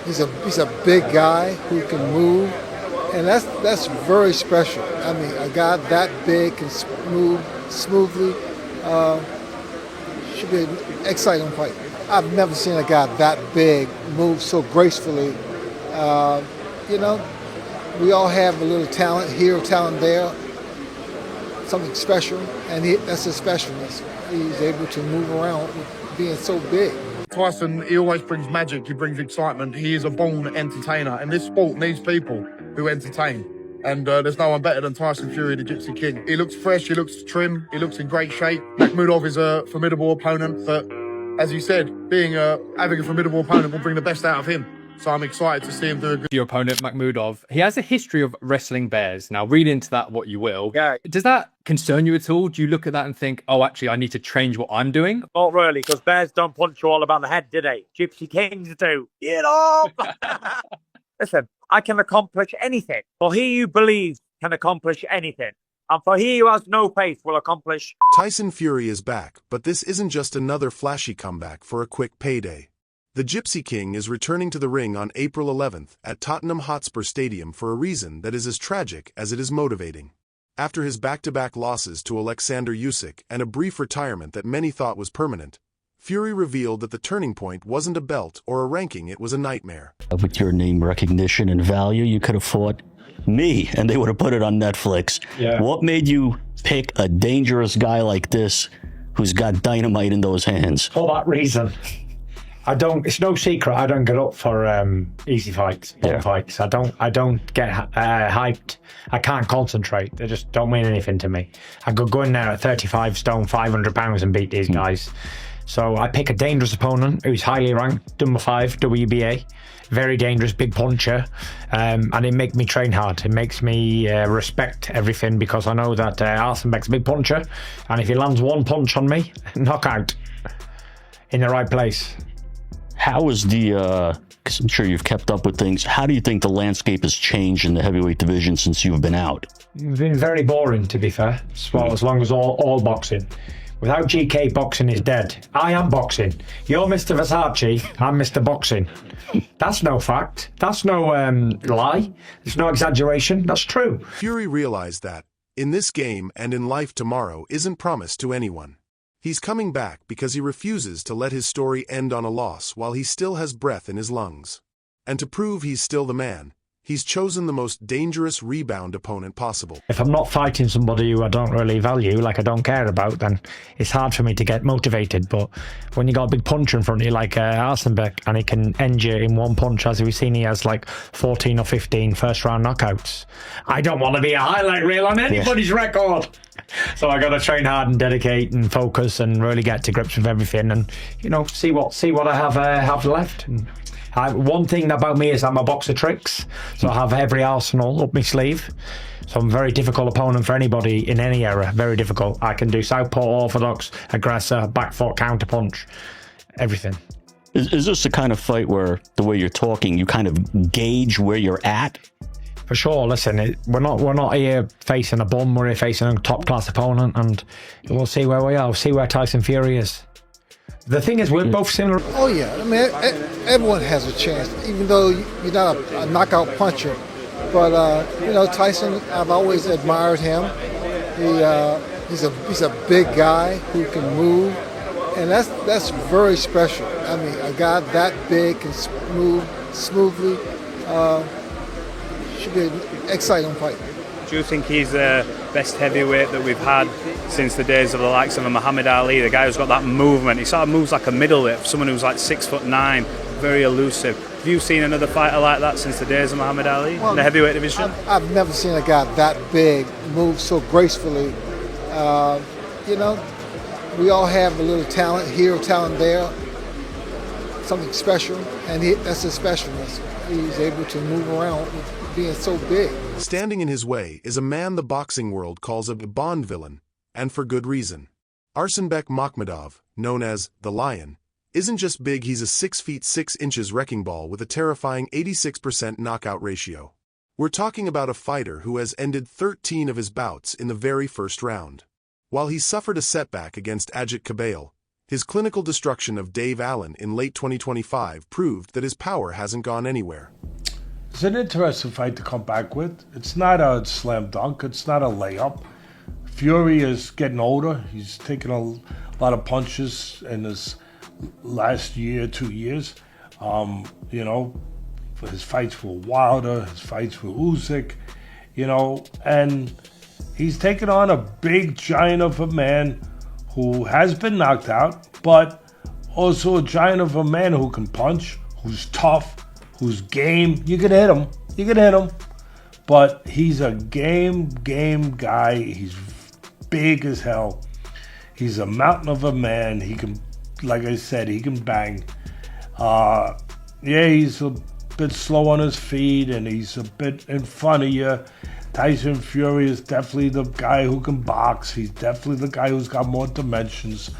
He's a big guy who can move, and that's very special. I mean, a guy that big can move smoothly. Should be an exciting fight. I've never seen a guy that big move so gracefully. You know, we all have a little talent here, talent there, something special, and that's his specialness. He's able to move around with being so big. Tyson, he always brings magic, he brings excitement. He is a born entertainer, and this sport needs people who entertain. And there's no one better than Tyson Fury, the Gypsy King. He looks fresh, he looks trim, he looks in great shape. Makhmudov is a formidable opponent, but as you said, having a formidable opponent will bring the best out of him. So I'm excited to see him do a good... Your opponent, Makhmudov, he has a history of wrestling bears. Now, read into that what you will. Yeah. Does that concern you at all? Do you look at that and think, oh, actually, I need to change what I'm doing? Not really, because bears don't punch you all about the head, do they? Gypsy Kings do. Get off! Listen, I can accomplish anything. For he who believes can accomplish anything. And for he who has no faith will accomplish... Tyson Fury is back, but this isn't just another flashy comeback for a quick payday. The Gypsy King is returning to the ring on April 11th at Tottenham Hotspur Stadium for a reason that is as tragic as it is motivating. After his back-to-back losses to Alexander Usyk and a brief retirement that many thought was permanent, Fury revealed that the turning point wasn't a belt or a ranking, it was a nightmare. With your name recognition and value, you could have fought me, and they would have put it on Netflix. Yeah. What made you pick a dangerous guy like this who's got dynamite in those hands? For that reason. It's no secret I don't get up for easy fights, fights. I don't get hyped. I can't concentrate. They just don't mean anything to me. I could go in there at 35 stone, 500 pounds and beat these guys. So I pick a dangerous opponent who's highly ranked, number 5, WBA. Very dangerous, big puncher. And it makes me train hard. It makes me respect everything, because I know that Arsenbek's a big puncher. And if he lands one punch on me, knockout in the right place. How is because I'm sure you've kept up with things, how do you think the landscape has changed in the heavyweight division since you've been out? It's been very boring, to be fair, as long as all boxing. Without GK, boxing is dead. I am boxing. You're Mr. Versace, I'm Mr. Boxing. That's no fact. That's no lie. There's no exaggeration. That's true. Fury realized that, in this game and in life, tomorrow isn't promised to anyone. He's coming back because he refuses to let his story end on a loss while he still has breath in his lungs. And to prove he's still the man, he's chosen the most dangerous rebound opponent possible. If I'm not fighting somebody who I don't really value, like I don't care about, then it's hard for me to get motivated. But when you got a big puncher in front of you like Arsenbek, and he can end you in one punch, as we've seen, he has like 14 or 15 first-round knockouts. I don't want to be a highlight reel on anybody's record. So I got to train hard and dedicate and focus and really get to grips with everything, and see what I have left. And one thing about me is I'm a box of tricks, so I have every arsenal up my sleeve. So I'm a very difficult opponent for anybody in any era. Very difficult. I can do southpaw, orthodox, aggressor, back foot, counter punch, everything. Is this the kind of fight where, the way you're talking, you kind of gauge where you're at? For sure. Listen, we're not here facing a bum. We're here facing a top class opponent, and we'll see where we are. We'll see where Tyson Fury is. The thing is, we're both similar. Oh yeah, I mean, everyone has a chance, even though you're not a knockout puncher. But Tyson, I've always admired him. He's a big guy who can move, and that's very special. I mean, a guy that big can move smoothly. Should be an exciting fight. Do you think he's the best heavyweight that we've had since the days of the likes of a Muhammad Ali, the guy who's got that movement? He sort of moves like a middleweight, someone who's like 6'9", very elusive. Have you seen another fighter like that since the days of Muhammad Ali in the heavyweight division? I've never seen a guy that big move so gracefully. We all have a little talent here, talent there, something special, and that's his specialness. He's able to move around with being so big. Standing in his way is a man the boxing world calls a Bond villain, and for good reason. Arsenbek Makhmudov, known as the Lion, isn't just big, he's a 6 feet 6 inches wrecking ball with a terrifying 86% knockout ratio. We're talking about a fighter who has ended 13 of his bouts in the very first round. While he suffered a setback against Ajit Kabale, His clinical destruction of Dave Allen in late 2025 proved that his power hasn't gone anywhere. It's an interesting fight to come back with. It's not a slam dunk. It's not a layup. Fury is getting older. He's taken a lot of punches in his last year, 2 years. You know, for his fights with Wilder, his fights with Usyk, you know, and he's taken on a big giant of a man who has been knocked out, but also a giant of a man who can punch, who's tough, who's game. You can hit him. You can hit him. But he's a game guy. He's big as hell. He's a mountain of a man. He can, like I said, he can bang. Yeah, he's a bit slow on his feet, and he's a bit in front of you. Tyson Fury is definitely the guy who can box. He's definitely the guy who's got more dimensions,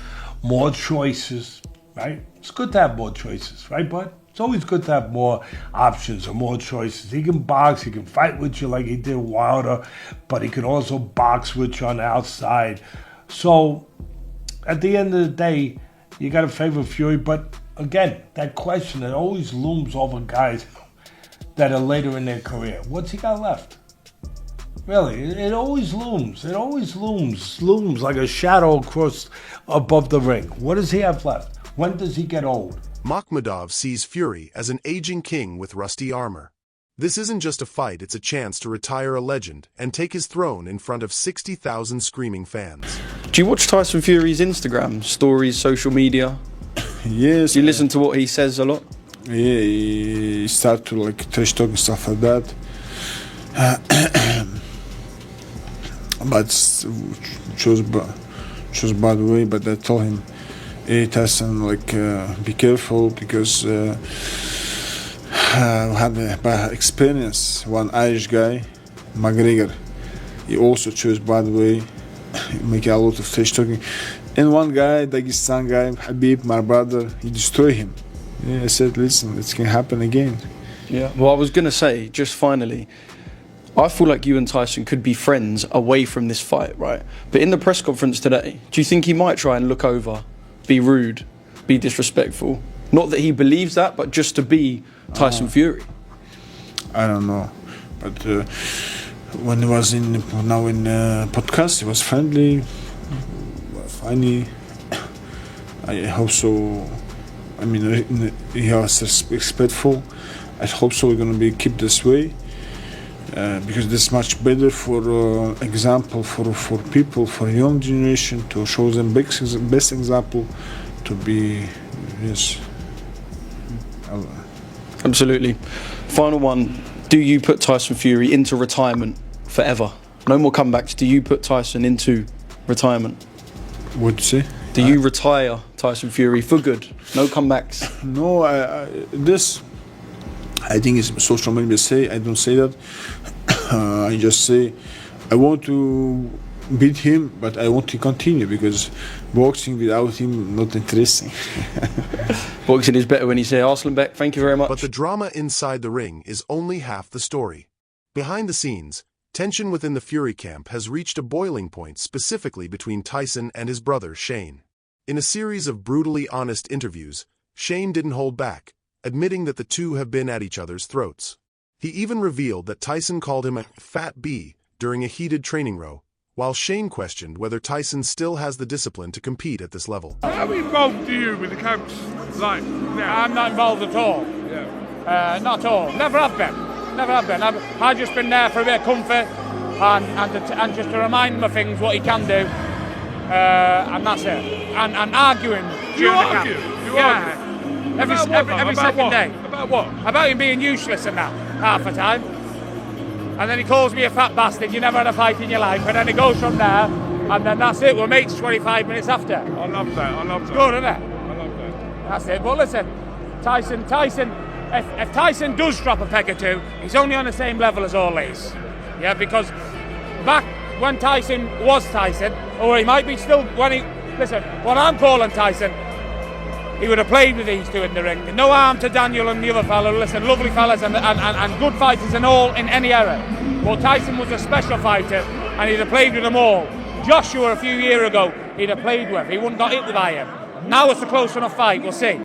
more choices, right? It's good to have more choices, right, bud? It's always good to have more options or more choices. He can box, he can fight with you like he did Wilder, but he can also box with you on the outside. So, at the end of the day, you got to favor Fury, but again, that question that always looms over guys that are later in their career. What's he got left? Really, it always looms. It always looms like a shadow across above the ring. What does he have left? When does he get old? Makhmudov sees Fury as an aging king with rusty armor. This isn't just a fight, it's a chance to retire a legend and take his throne in front of 60,000 screaming fans. Do you watch Tyson Fury's Instagram stories, social media? Yes. Do you listen to what he says a lot? Yeah, he start to like trash talk and stuff like that. But chose bad way. But I told him, hey Tyson, like be careful, because I had a bad experience. One Irish guy, McGregor, he also chose bad way, make a lot of trash talking. And one guy, Dagestan guy, Habib, my brother, he destroyed him. Yeah, I said, listen, this can happen again. Yeah. Well, I was gonna say, just finally, I feel like you and Tyson could be friends away from this fight, right? But in the press conference today, do you think he might try and look over, be rude, be disrespectful? Not that he believes that, but just to be Tyson Fury. I don't know. But when he was in podcast, he was friendly, funny. I hope so. I mean, he was respectful. I hope so. We're going to be keep this way. Because this is much better for example for people, for young generation, to show them best example, to be, yes. Absolutely. Final one, do you put Tyson Fury into retirement forever? No more comebacks. Do you put Tyson into retirement? What'd you say? Do you retire Tyson Fury for good? No comebacks? No, I think it's social media say. I don't say that. I just say I want to beat him, but I want to continue, because boxing without him not interesting. Boxing is better when you say Arsenbek. Thank you very much. But the drama inside the ring is only half the story. Behind the scenes, tension within the Fury camp has reached a boiling point, specifically between Tyson and his brother Shane. In a series of brutally honest interviews, Shane didn't hold back, admitting that the two have been at each other's throats. He even revealed that Tyson called him a fat bee during a heated training row, while Shane questioned whether Tyson still has the discipline to compete at this level. How involved are you with the camps like now? I'm not involved at all. Yeah. Not at all. Never have been. Never have been. I've just been there for a bit of comfort and just to remind him of things, what he can do. And that's it. And arguing during the camp. You argue? Every second what? day. About what? About him being useless and that, half the time. And then he calls me a fat bastard, you never had a fight in your life, and then it goes from there, and then that's it, we're mates 25 minutes after. I love that. Good, isn't it? I love that. That's it. But listen, Tyson, if Tyson does drop a peg or two, he's only on the same level as all these. Yeah, because back when Tyson was Tyson, or he might be still, listen, what I'm calling Tyson, he would have played with these two in the ring. No harm to Daniel and the other fellow. Listen, lovely fellas and good fighters and all in any era. Well, Tyson was a special fighter and he'd have played with them all. Joshua a few years ago, he'd have played with. He wouldn't got hit by him. Now it's a close enough fight. We'll see.